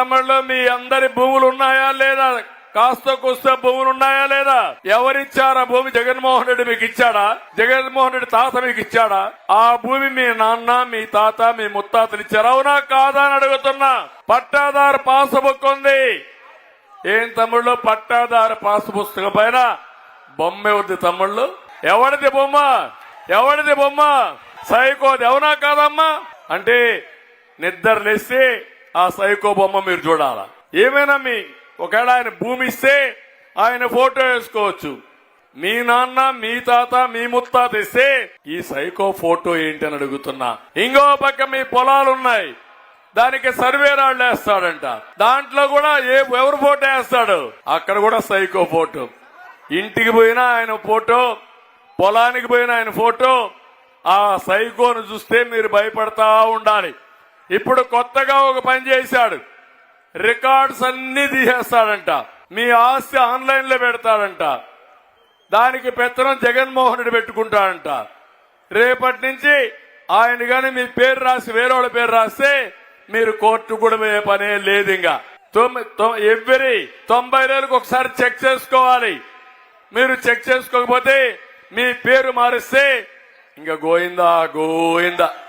తమిళలో మీ అందరి భూములు ఉన్నాయా లేదా? కాస్త కూస్త భూములు ఉన్నాయా లేదా? ఎవరిచ్చారా భూమి? జగన్మోహన్ రెడ్డి మీకు ఇచ్చాడా? జగన్మోహన్ రెడ్డి తాత మీకు ఇచ్చాడా? ఆ భూమి మీ నాన్న, మీ తాత, మీ ముత్తాతలు ఇచ్చారా? అవునా కాదా అని అడుగుతున్నా. పట్టాదారు పాస్ బుక్ ఉంది. ఏం తమ్ముళ్ళు? పట్టాదారు పాస్ పుస్తకం పైన బొమ్మే ఉంది తమ్ముళ్ళు. ఎవరిది బొమ్మ? ఎవరిది బొమ్మ? సైకోది. అవునా కాదమ్మా? అంటే నిద్ర లేస్తే ఆ సైకో బొమ్మ మీరు చూడాలా? ఏమైనా మీ ఒకవేళ ఆయన భూమి ఇస్తే ఆయన ఫోటో వేసుకోవచ్చు. మీ నాన్న, మీ తాత, మీ ముత్తాత ఇస్తే ఈ సైకో ఫోటో ఏంటి అని అడుగుతున్నా. ఇంకో పక్క మీ పొలాలున్నాయి, దానికి సర్వే రాళ్ళు వేస్తాడంట. దాంట్లో కూడా ఎవరు ఫోటో వేస్తాడు? అక్కడ కూడా సైకో ఫోటో. ఇంటికి పోయినా ఆయన ఫోటో, పొలానికి పోయినా ఆయన ఫోటో. ఆ సైకోను చూస్తే మీరు భయపడతా ఉండాలి. ఇప్పుడు కొత్తగా ఒక పని చేశాడు. రికార్డ్స్ అన్ని తీసేస్తాడంట. మీ ఆస్తి ఆన్లైన్ లో పెడతాడంట. దానికి పెత్తనం జగన్మోహన్ రెడ్డి పెట్టుకుంటాడంట. రేపటి నుంచి ఆయన గాని మీ పేరు రాసి వేరేవాళ్ళ పేరు రాస్తే మీరు కోర్టు కూడా పోయే పనే లేదు. ఇంకా ఎవ్రీ 90 రోజులకు ఒకసారి చెక్ చేసుకోవాలి. మీరు చెక్ చేసుకోకపోతే మీ పేరు మారిస్తే ఇంకా గోయిందా గోయిందా.